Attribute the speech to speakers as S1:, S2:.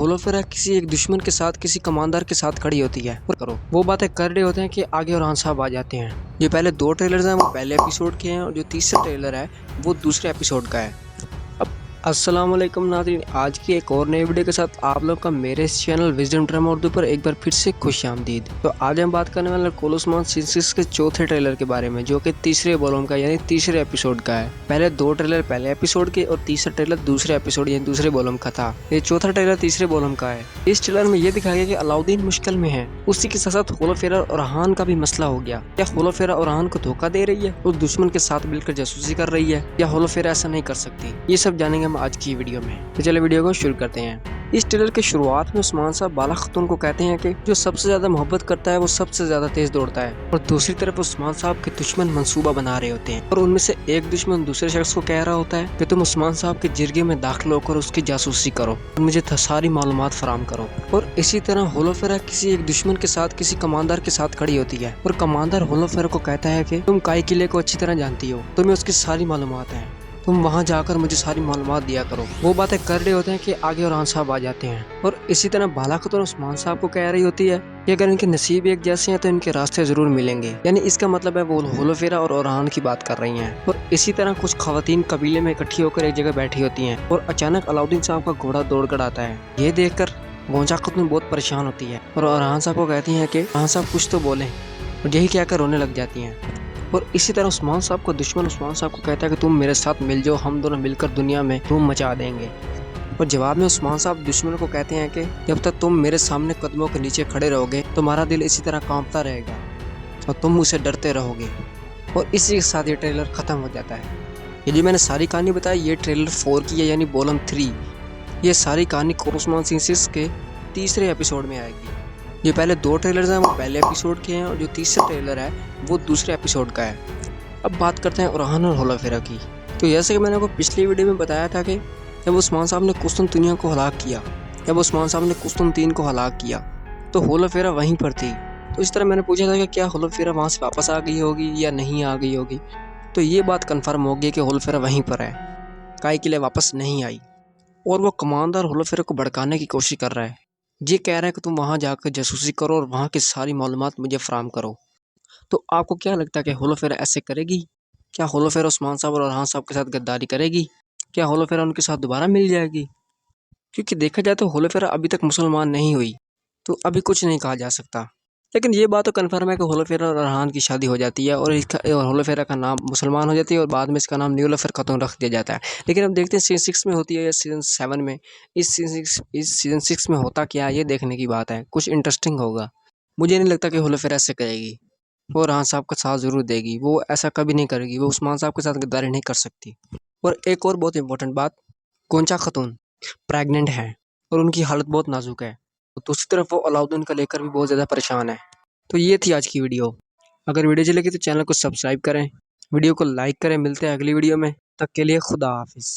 S1: होलोफेरा किसी एक दुश्मन के साथ किसी कमांडर के साथ खड़ी होती है और करो वो बातें कर रहे होते हैं कि आगे और साहब आ जाते हैं। जो पहले दो ट्रेलर्स हैं वो पहले एपिसोड के हैं और जो तीसरा ट्रेलर है वो दूसरे एपिसोड का है। अब अस्सलाम वालेकुम नाज़रीन, आज की एक और नई वीडियो के साथ आप लोग का मेरे इस चैनल विजडम ड्रामा उर्दू पर एक बार फिर से खुशामदीद। तो आज हम बात करने वाले कोलोसमान सीरीज के चौथे ट्रेलर के बारे में, जो कि तीसरे वॉल्यूम का यानी तीसरे एपिसोड का है। पहले दो ट्रेलर पहले एपिसोड के और तीसरा ट्रेलर दूसरे एपिसोड यानी दूसरे वॉल्यूम का था। ये चौथा ट्रेलर तीसरे वॉल्यूम का है। इस ट्रेलर में ये दिखाया गया कि अलाउद्दीन मुश्किल में है, उसी के साथ साथ होलोफेरा और रहान का भी मसला हो गया। क्या होलोफेरा और रहान को धोखा दे रही है और दुश्मन के साथ मिलकर जासूसी कर रही है, या होलोफेरा ऐसा नहीं कर सकती? ये सब जानेंगे हम आज की वीडियो में। तो चलिए वीडियो को शुरू करते हैं। इस ट्रेलर के शुरुआत में उस्मान साहब बाला खतून को कहते हैं कि जो सबसे ज्यादा मोहब्बत करता है वो सबसे ज्यादा तेज दौड़ता है, और दूसरी तरफ उस्मान साहब के दुश्मन मंसूबा बना रहे होते हैं और उनमें से एक दुश्मन दूसरे शख्स को कह रहा होता है कि तुम उस्मान साहब के जिरगे में दाखिल होकर उसकी जासूसी करो और मुझे सारी मालूमात फराम करो। और इसी तरह होलोफेरा किसी एक दुश्मन के साथ किसी कमांडर के साथ खड़ी होती है और कमांडर होलोफेरा को कहता है कि तुम काई किले को अच्छी तरह जानती हो, तुम्हें उसकी सारी मालूमात है, तुम वहां जाकर मुझे सारी मालूमात दिया करो। वो बातें कर रहे होते हैं कि आगे और साहब आ जाते हैं। और इसी तरह बाला खतून उस्मान साहब को कह रही होती है कि अगर इनके नसीब एक जैसे हैं तो इनके रास्ते जरूर मिलेंगे, यानी इसका मतलब है वो होलोफेरा और ओरहान की बात कर रही हैं। और इसी तरह कुछ खवातीन कबीले में इकट्ठी होकर एक जगह बैठी होती हैं और अचानक अलाउद्दीन साहब का घोड़ा दौड़कर आता है। ये देखकर गोंजा खतून बहुत परेशान होती है और ओरहान साहब को कहती है कि ओरहान साहब कुछ तो बोले, और यही कहकर रोने लग जाती हैं। और इसी तरह उस्मान साहब का दुश्मन उस्मान साहब को कहता है कि तुम मेरे साथ मिल जाओ, हम दोनों मिलकर दुनिया में धूम मचा देंगे। और जवाब में उस्मान साहब दुश्मन को कहते हैं कि जब तक तुम मेरे सामने कदमों के नीचे खड़े रहोगे तुम्हारा दिल इसी तरह कांपता रहेगा और तुम मुझसे डरते रहोगे। और इसी के साथ ये ट्रेलर खत्म हो जाता है। ये जो मैंने सारी कहानी बताई ये ट्रेलर 4 की है, यानी वॉल्यूम 3। ये सारी कहानी कोलोसमान सीरीज के तीसरे एपिसोड में आएगी। जो पहले दो ट्रेलर्स हैं वो पहले एपिसोड के हैं और जो तीसरा ट्रेलर है वो दूसरे एपिसोड का है। अब बात करते हैं ओरहान और होलोफेरा की। तो जैसे कि मैंने आपको पिछली वीडियो में बताया था कि जब उस्मान साहब ने कुस्तुनतुनिया को हलाक किया, जब उस्मान साहब ने कुस्तुनतीन को हलाक किया तो होलोफेरा वहीं पर थी। तो इस तरह मैंने पूछा था कि क्या होलोफेरा वहाँ से वापस आ गई होगी या नहीं आ गई होगी। तो ये बात कन्फर्म हो गई कि होलोफेरा वहीं पर है, काई के लिए वापस नहीं आई। और वो कमांडर होलोफेरा को भड़काने की कोशिश कर रहा है। ये कह रहा है कि तुम वहाँ जाकर जासूसी करो और वहाँ की सारी मालूमात मुझे फराम करो। तो आपको क्या लगता है कि होलोफेरा ऐसे करेगी? क्या होलोफेरा उस्मान साहब और ओरहान साहब के साथ गद्दारी करेगी? क्या होलोफेरा उनके साथ दोबारा मिल जाएगी? क्योंकि देखा जाए तो होलोफेरा अभी तक मुसलमान नहीं हुई, तो अभी कुछ नहीं कहा जा सकता। लेकिन ये बात तो कन्फर्म है कि होलोफेरा और ओरहान की शादी हो जाती है और इसका और होलोफेरा का नाम मुसलमान हो जाती है और बाद में इसका नाम न्यूलोफर खतून रख दिया जाता है। लेकिन अब देखते हैं सीजन 6 में होती है या सीजन 7 में। इस सीजन 6 में होता क्या है ये देखने की बात है, कुछ इंटरेस्टिंग होगा। मुझे नहीं लगता कि होलोफेरा ऐसे करेगी, वो ओरहान साहब का साथ जरूर देगी। वो ऐसा कभी नहीं करेगी, वो उस्मान साहब के साथ गद्दारी नहीं कर सकती। और एक और बहुत इंपॉर्टेंट बात, गोंचा खतून प्रेग्नेंट है और उनकी हालत बहुत नाजुक है। तो दूसरी तरफ वो अलाउद्दीन का लेकर भी बहुत ज़्यादा परेशान है। तो ये थी आज की वीडियो। अगर वीडियो चलेगी तो चैनल को सब्सक्राइब करें, वीडियो को लाइक करें। मिलते हैं अगली वीडियो में, तब के लिए खुदा हाफिज़।